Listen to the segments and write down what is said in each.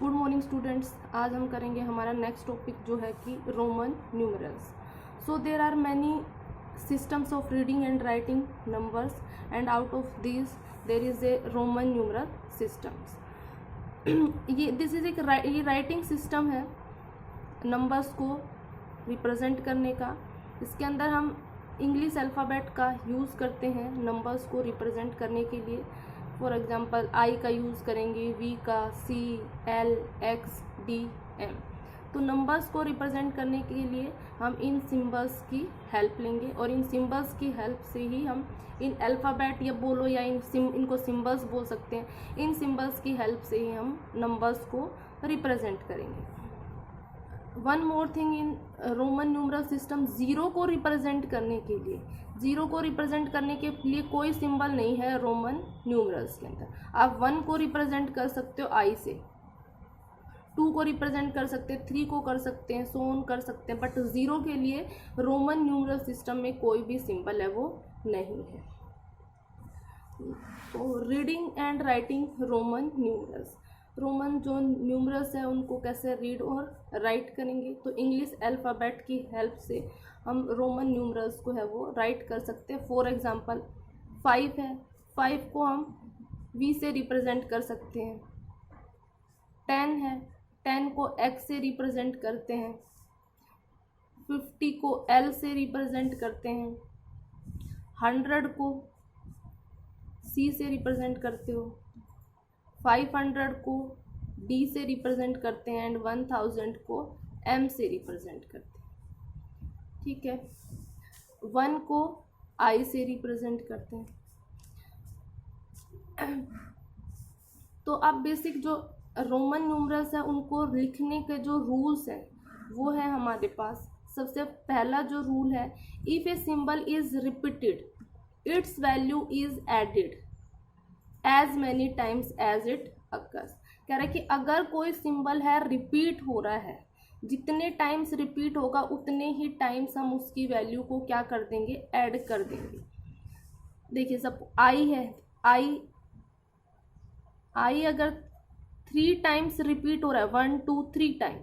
Good morning students. आज हम करेंगे हमारा नेक्स्ट टॉपिक जो है कि Roman numerals. So there are many systems of reading and writing numbers, and out of these there is a Roman numeral systems. ये this is एक ये राइटिंग सिस्टम है नंबर्स को रिप्रेजेंट करने का। इसके अंदर हम इंग्लिश अल्फ़ाबेट का यूज़ करते हैं नंबर्स को रिप्रेजेंट करने के लिए। फॉर एग्जांपल आई का यूज़ करेंगे, वी का, सी, एल, एक्स, डी, एम। तो नंबर्स को रिप्रेजेंट करने के लिए हम इन सिंबल्स की हेल्प लेंगे, और इन सिंबल्स की हेल्प से ही हम इन अल्फ़ाबेट या बोलो या इनको सिंबल्स बोल सकते हैं, इन सिंबल्स की हेल्प से ही हम नंबर्स को रिप्रेजेंट करेंगे। One more thing in Roman numeral system, zero को रिप्रेजेंट करने के लिए, ज़ीरो को रिप्रेजेंट करने के लिए कोई सिंबल नहीं है रोमन न्यूमरल्स के अंदर। आप 1 को रिप्रेजेंट कर सकते हो आई से, 2 को रिप्रेजेंट कर सकते हैं, 3 को कर सकते हैं, सो ऑन कर सकते हैं, बट 0 के लिए रोमन न्यूमरल सिस्टम में कोई भी सिंबल है वो नहीं है। तो reading and writing Roman numerals, Roman जो न्यूमरल्स है उनको कैसे रीड और राइट करेंगे, तो इंग्लिश अल्फ़ाबेट की हेल्प से हम रोमन न्यूमरल्स को है वो राइट कर सकते हैं। फॉर एग्जांपल 5 है, 5 को हम वी से रिप्रेजेंट कर सकते हैं। 10 है, 10 को एक्स से रिप्रेजेंट करते हैं। 50 को एल से रिप्रेजेंट करते हैं। 100 को सी से रिप्रेजेंट करते हो। 500 को डी से रिप्रेजेंट करते हैं, एंड 1000 को एम से रिप्रेजेंट करते हैं। ठीक है, 1 को आई से रिप्रेजेंट करते हैं। तो अब बेसिक जो रोमन न्यूमरल्स है उनको लिखने के जो रूल्स हैं वो है हमारे पास। सबसे पहला जो रूल है, if a symbol is repeated its value is added as many times as it occurs. कह रहा है कि अगर कोई सिंबल है रिपीट हो रहा है, जितने टाइम्स रिपीट होगा उतने ही टाइम्स हम उसकी वैल्यू को क्या कर देंगे, ऐड कर देंगे। देखिए सब आई है, आई अगर 3 टाइम्स रिपीट हो रहा है, 1 2 3 टाइम,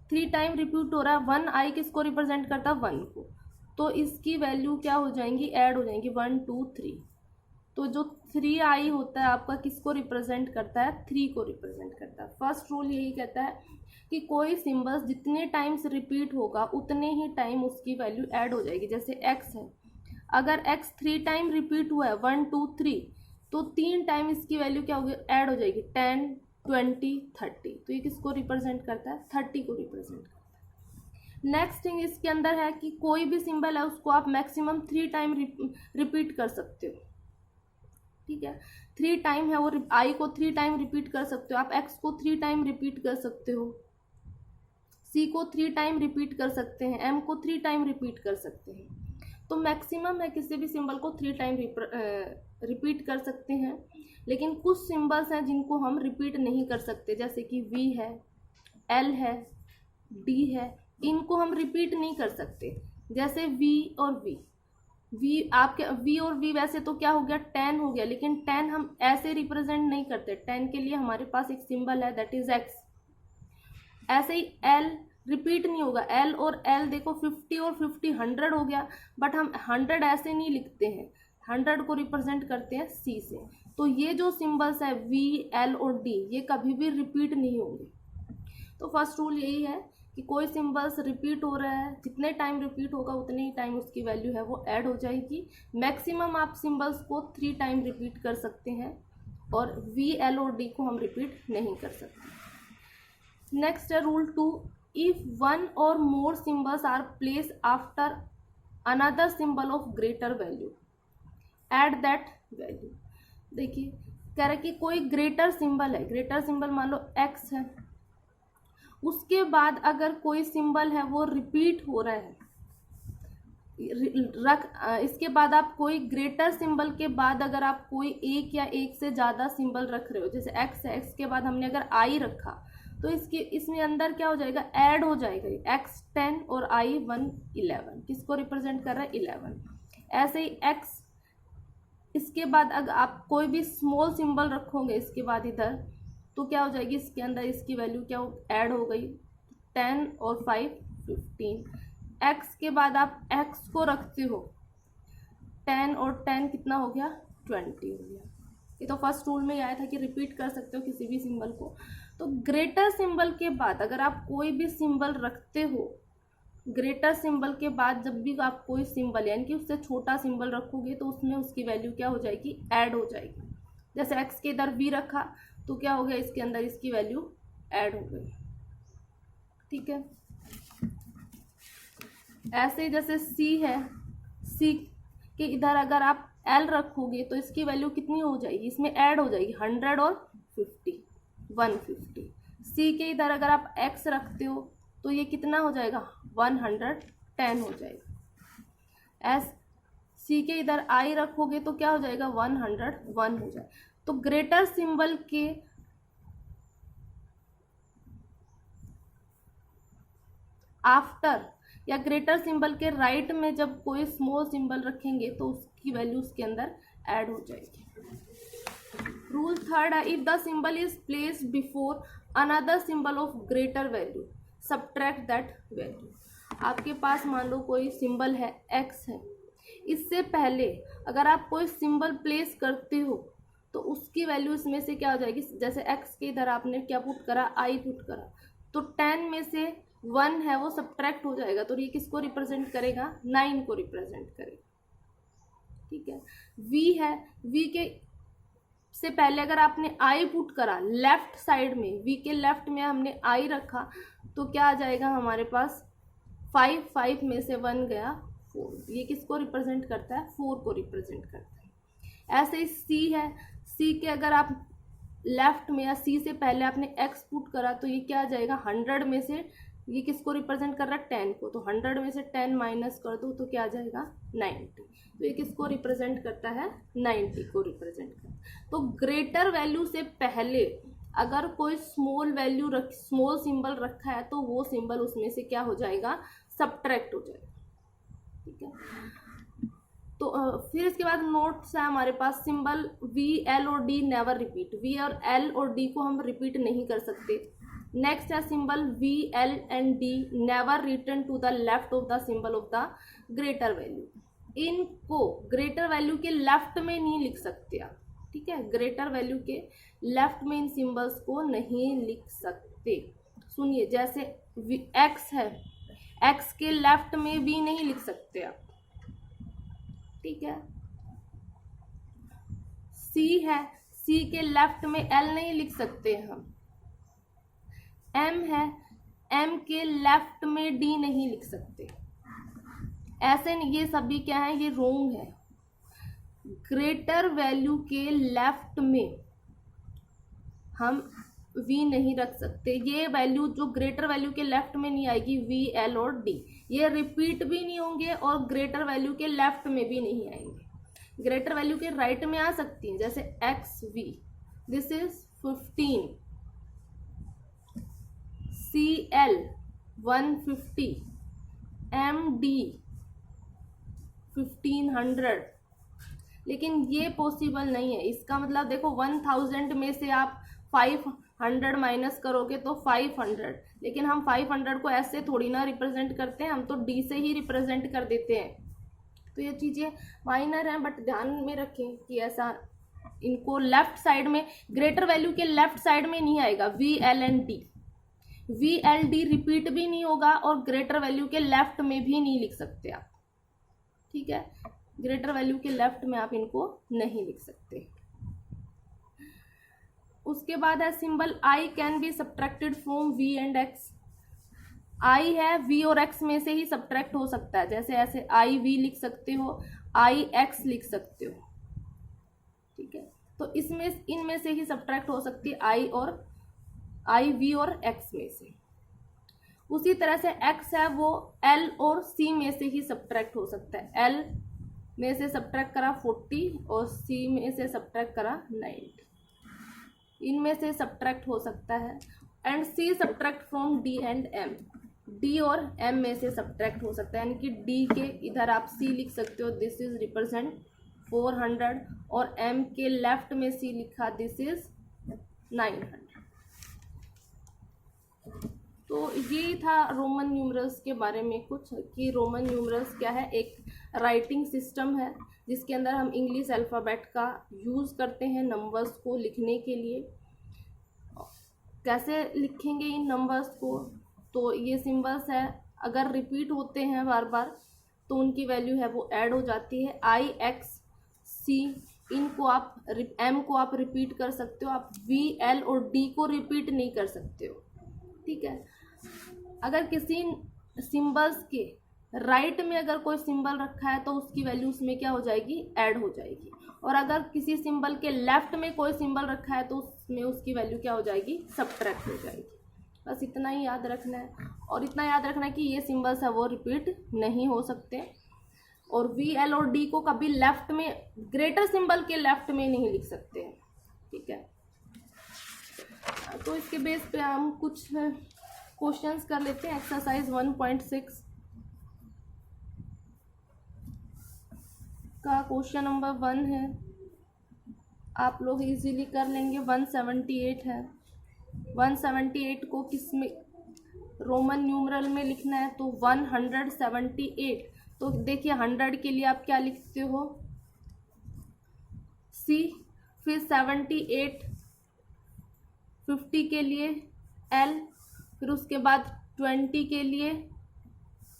3 टाइम रिपीट हो रहा है, 1 आई किसको रिप्रेजेंट करता है, 1 को, तो इसकी वैल्यू क्या हो जाएंगी, ऐड हो जाएंगी, 1 2 3। तो जो 3 आई होता है आपका किसको रिप्रेजेंट करता है, 3 को रिप्रेजेंट करता है। फर्स्ट रूल यही कहता है कि कोई सिंबल्स जितने टाइम्स रिपीट होगा उतने ही टाइम उसकी वैल्यू ऐड हो जाएगी। जैसे एक्स है, अगर एक्स 3 टाइम रिपीट हुआ है, 1 2 3, तो 3 टाइम इसकी वैल्यू क्या होगी, ऐड हो जाएगी, 10 20 30। तो ये किसको रिप्रेजेंट करता है, 30 को रिप्रेजेंट करता है। नेक्स्ट थिंग इसके अंदर है कि कोई भी सिंबल है उसको आप मैक्सिमम 3 टाइम रिपीट कर सकते हो। ठीक है, 3 टाइम है वो, आई को 3 टाइम रिपीट कर सकते हो आप, एक्स को 3 टाइम रिपीट कर सकते हो, सी को 3 टाइम रिपीट कर सकते हैं, एम को 3 टाइम रिपीट कर सकते हैं। तो मैक्सिमम है किसी भी सिंबल को 3 टाइम रिपीट कर सकते हैं। लेकिन कुछ सिंबल्स हैं जिनको हम रिपीट नहीं कर सकते, जैसे कि वी है, एल है, डी है, इनको हम रिपीट नहीं कर सकते। जैसे वी और वी आपके वी और वी वैसे तो क्या हो गया, 10 हो गया, लेकिन 10 हम ऐसे रिप्रेजेंट नहीं करते। 10 के लिए हमारे पास एक सिंबल है दैट इज एक्स। ऐसे ही एल रिपीट नहीं होगा, एल और एल देखो 50 और 50 100 हो गया, बट हम 100 ऐसे नहीं लिखते हैं, 100 को रिप्रेजेंट करते हैं सी से। तो ये जो सिंबल्स है वी, एल और डी, ये कभी भी रिपीट नहीं होंगे। तो फर्स्ट रूल यही है कि कोई सिंबल्स रिपीट हो रहा है, जितने टाइम रिपीट होगा उतने ही टाइम उसकी वैल्यू है वो ऐड हो जाएगी। मैक्सिमम आप सिंबल्स को 3 टाइम रिपीट कर सकते हैं, और वी, एल और डी को हम रिपीट नहीं कर सकते। नेक्स्ट है rule 2, if 1 or more symbols are place after another symbol of greater value add that value. देखिए कह रहा है कि कोई ग्रेटर सिंबल है, ग्रेटर सिंबल मान लो एक्स है, उसके बाद अगर कोई सिंबल है वो रिपीट हो रहा है, इसके बाद आप कोई ग्रेटर सिंबल के बाद अगर आप कोई एक या एक से ज़्यादा सिंबल रख रहे हो, जैसे एक्स है, एक्स के बाद हमने अगर आई रखा, तो इसमें अंदर क्या हो जाएगा, ऐड हो जाएगा, एक्स 10 और आई 1 11, किसको रिप्रेजेंट कर रहा है, 11। ऐसे ही एक्स, इसके बाद अगर आप कोई भी स्मॉल सिंबल रखोगे इसके बाद इधर, तो क्या हो जाएगी, इसके अंदर इसकी वैल्यू क्या ऐड हो गई, 10 और 5 15। x के बाद आप x को रखते हो, 10 और 10 कितना हो गया, 20 हो गया। ये तो फर्स्ट रूल में ही आया था कि रिपीट कर सकते हो किसी भी सिंबल को। तो ग्रेटर सिंबल के बाद अगर आप कोई भी सिंबल रखते हो, ग्रेटर सिंबल के बाद जब भी आप कोई सिंबल यानी कि उससे छोटा सिंबल रखोगे तो उसमें उसकी वैल्यू क्या हो जाएगी, ऐड हो जाएगी। जैसे x के इधर v रखा तो क्या हो गया, इसके अंदर इसकी वैल्यू ऐड हो गई। ठीक है, ऐसे जैसे c है, c के इधर अगर आप l रखोगे तो इसकी वैल्यू कितनी हो जाएगी, इसमें ऐड हो जाएगी 100 और 50, 150। c के इधर अगर आप x रखते हो तो ये कितना हो जाएगा, 110 हो जाएगा। एस सी के इधर आई रखोगे तो क्या हो जाएगा, 101 हो जाएगा। तो ग्रेटर सिंबल के आफ्टर या ग्रेटर सिंबल के राइट में जब कोई स्मॉल सिंबल रखेंगे तो उसकी वैल्यू उसके अंदर ऐड हो जाएगी। रूल थर्ड है, if the symbol is placed before another symbol of greater value subtract that value. आपके पास मान लो कोई सिंबल है x है, इससे पहले अगर आप कोई सिंबल प्लेस करते हो तो उसकी वैल्यू इसमें से क्या हो जाएगी, जैसे x के इधर आपने क्या पुट करा, i पुट करा, तो 10 में से 1 है वो सब्ट्रैक्ट हो जाएगा। तो ये किसको रिप्रेजेंट करेगा, 9 को रिप्रेजेंट करेगा। ठीक है, v है, v के से पहले अगर आपने i पुट करा लेफ्ट साइड में, v के लेफ्ट में हमने i रखा तो क्या आ जाएगा हमारे पास 5, 5 में से 1 गया 4। ये किसको रिप्रेजेंट करता है, 4 को रिप्रेजेंट करता है। ऐसे ही c है, c के अगर आप लेफ्ट में या c से पहले आपने x पुट करा तो ये क्या आ जाएगा 100 में से, ये किसको रिप्रेजेंट कर रहा है, 10 को, तो 100 में से 10 माइनस कर दो तो क्या आ जाएगा 90। तो ये किसको रिप्रेजेंट करता है, 90 को रिप्रेजेंट करता है। तो ग्रेटर वैल्यू से पहले अगर कोई स्मॉल वैल्यू स्मॉल सिंबल रखा है तो वो सिंबल उसमें से क्या हो जाएगा, सब्ट्रैक्ट हो जाएगा। ठीक है, तो फिर इसके बाद नोट्स है हमारे पास, सिंबल V, L और D नेवर रिपीट। V और L और D को हम रिपीट नहीं कर सकते। नेक्स्ट है symbol V, L and D never return to the left of the symbol of the greater value. इनको ग्रेटर वैल्यू के लेफ्ट में नहीं लिख सकते आप। ठीक है, ग्रेटर वैल्यू के लेफ्ट में इन सिंबल्स को नहीं लिख सकते। सुनिए, जैसे x है, x के लेफ्ट में v नहीं लिख सकते आप। ठीक है, c है, c के लेफ्ट में l नहीं लिख सकते हम। m है, m के लेफ्ट में d नहीं लिख सकते। ऐसे ये सभी क्या है, ये रोंग है। ग्रेटर वैल्यू के लेफ्ट में हम v नहीं रख सकते। ये वैल्यू जो ग्रेटर वैल्यू के लेफ्ट में नहीं आएगी, v, l और d, ये रिपीट भी नहीं होंगे और ग्रेटर वैल्यू के लेफ्ट में भी नहीं आएंगे। ग्रेटर वैल्यू के राइट में आ सकती हैं, जैसे xv, this is 15, cl 150, md 1500, लेकिन ये पॉसिबल नहीं है। इसका मतलब देखो 1000 में से आप 500 माइनस करोगे तो 500, लेकिन हम 500 को ऐसे थोड़ी ना रिप्रेजेंट करते हैं, हम तो डी से ही रिप्रेजेंट कर देते हैं। तो ये चीज़ें माइनर हैं, बट ध्यान में रखें कि ऐसा इनको लेफ्ट साइड में, ग्रेटर वैल्यू के लेफ्ट साइड में नहीं आएगा V, L and D. V, L, D repeat भी नहीं होगा और ग्रेटर वैल्यू के लेफ्ट में भी नहीं लिख सकते आप। ठीक है, ग्रेटर वैल्यू के लेफ्ट में आप इनको नहीं लिख सकते। उसके बाद है symbol I can be subtracted from V and X. I है, वी और एक्स में से ही सब्ट्रैक्ट हो सकता है। जैसे ऐसे आई वी लिख सकते हो, आई एक्स लिख सकते हो। ठीक है, तो इसमें इनमें से ही सब्ट्रैक्ट हो सकती है आई वी और एक्स में से। उसी तरह से एक्स है, वो एल और सी में से ही सब्ट्रैक्ट हो सकता है। एल में से सब्ट्रैक्ट करा 40 और सी में से सब्ट्रैक्ट करा 90, इनमें से सब्ट्रैक्ट हो सकता है। And C subtract from D and M, D और एम में से सब्ट्रैक्ट हो सकता है। यानी कि डी के इधर आप सी लिख सकते हो, दिस इज रिप्रेजेंट 400, और एम के लेफ्ट में सी लिखा, दिस इज 900। ये था रोमन न्यूमरल्स के बारे में कुछ, कि रोमन न्यूमरल्स क्या है, एक राइटिंग सिस्टम है जिसके अंदर हम इंग्लिश अल्फ़ाबेट का यूज़ करते हैं नंबर्स को लिखने के लिए। कैसे लिखेंगे इन नंबर्स को, तो ये सिंबल्स है, अगर रिपीट होते हैं बार बार तो उनकी वैल्यू है वो ऐड हो जाती है। आई, एक्स, सी, इनको आप एम को आप रिपीट कर सकते हो, आप वी, एल और डी को रिपीट नहीं कर सकते हो, ठीक है। अगर किसी सिंबल्स के राइट में अगर कोई सिंबल रखा है तो उसकी वैल्यू उसमें क्या हो जाएगी, ऐड हो जाएगी। और अगर किसी सिंबल के लेफ्ट में कोई सिंबल रखा है तो उसमें उसकी वैल्यू क्या हो जाएगी, सब्ट्रैक्ट हो जाएगी। बस इतना ही याद रखना है। और इतना याद रखना है कि ये सिंबल्स है वो रिपीट नहीं हो सकते। और वी, एल और डी को कभी लेफ्ट में, ग्रेटर सिंबल के लेफ्ट में नहीं लिख सकते हैं, ठीक है। तो इसके बेस पे हम कुछ क्वेश्चंस कर लेते हैं। एक्सरसाइज 1.6 का क्वेश्चन नंबर 1 है, आप लोग इजीली कर लेंगे। 178 है, 178 को किस में रोमन न्यूमरल में लिखना है, तो 178। तो देखिए 100 के लिए आप क्या लिखते हो, सी, फिर 78, 50 के लिए एल, फिर उसके बाद 20 के लिए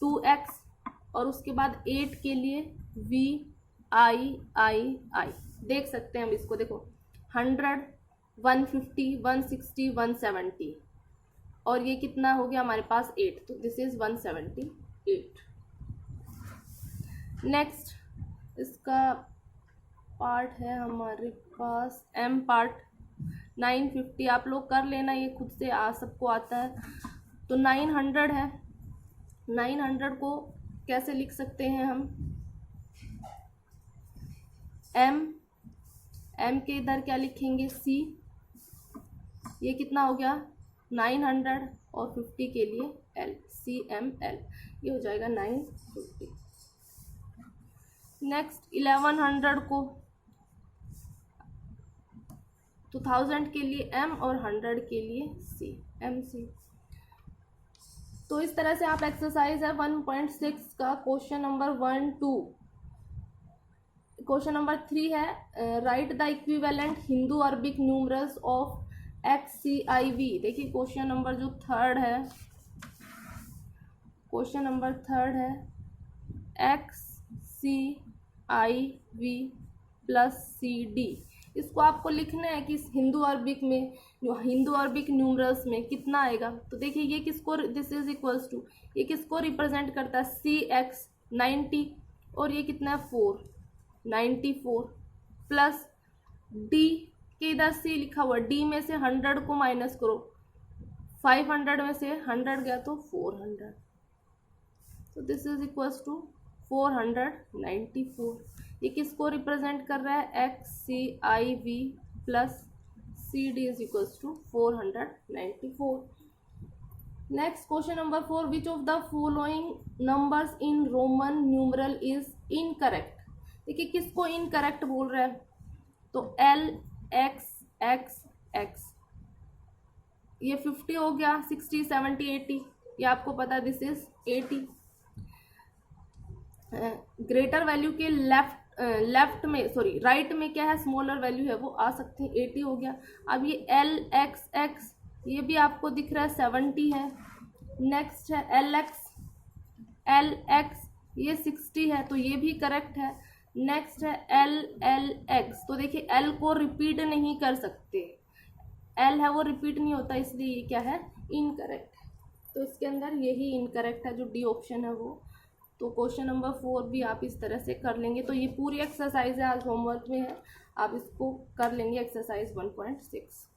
2x और उसके बाद 8 के लिए वी, आई, आई, आई। देख सकते हैं हम इसको, देखो 100, 150, 160, 170 और ये कितना हो गया हमारे पास 8, तो दिस इज 178। नेक्स्ट इसका पार्ट है हमारे पास एम पार्ट 950। आप लोग कर लेना, ये खुद से सबको आता है। तो 900 है, 900 को कैसे लिख सकते हैं हम, एम के इधर क्या लिखेंगे, सी। ये कितना हो गया 900 और 50 के लिए एल, सी एम एल, ये हो जाएगा 950। नेक्स्ट 1100 को, तो 1000 के लिए एम और 100 के लिए सी, एम सी। तो इस तरह से आप एक्सरसाइज है 1.6 का क्वेश्चन नंबर 1, 2। क्वेश्चन नंबर 3 है, write the equivalent Hindu Arabic numerals of X, C, I, V. देखिए क्वेश्चन नंबर जो 3rd है, क्वेश्चन नंबर 3rd है, X, C, I, V plus C, D. इसको आपको लिखना है कि हिंदू अरबिक में, जो हिंदू अरबिक न्यूमरल्स में कितना आएगा। तो देखिए ये किसको, दिस इज इक्वल्स टू, ये किसको रिप्रेजेंट करता है, सी एक्स 90 और ये कितना है 4, 94 प्लस डी के इधर सी लिखा हुआ, डी में से 100 को माइनस करो, 500 में से 100 गया तो 400, तो दिस इज इक्वल्स टू 494। ये किसको रिप्रेजेंट कर रहा है, X, C, I, V plus C, D is equals to 494। Next question number 4, which of the following numbers in Roman numeral is incorrect. देखिए किसको इनकरेक्ट बोल रहा है, तो एल, एक्स, एक्स, एक्स, ये 50 हो गया, 60, 70, 80, ये आपको पता है दिस इज 80। ग्रेटर वैल्यू के लेफ्ट में, सॉरी राइट में क्या है, स्मॉलर वैल्यू है वो आ सकती है, 80 हो गया। अब ये एल, एक्स, एक्स, ये भी आपको दिख रहा है 70 है। नेक्स्ट है एल एक्स, एल एक्स, ये 60 है तो ये भी करेक्ट है। नेक्स्ट है एल, एल एक्स, तो देखिए एल को रिपीट नहीं कर सकते, एल है वो रिपीट नहीं होता, इसलिए ये क्या है, इनकरेक्ट है। तो इसके अंदर यही इनकरेक्ट है, जो डी ऑप्शन है वो। तो क्वेश्चन नंबर 4 भी आप इस तरह से कर लेंगे। तो ये पूरी एक्सरसाइज है, आज होमवर्क में है, आप इसको कर लेंगे एक्सरसाइज 1.6।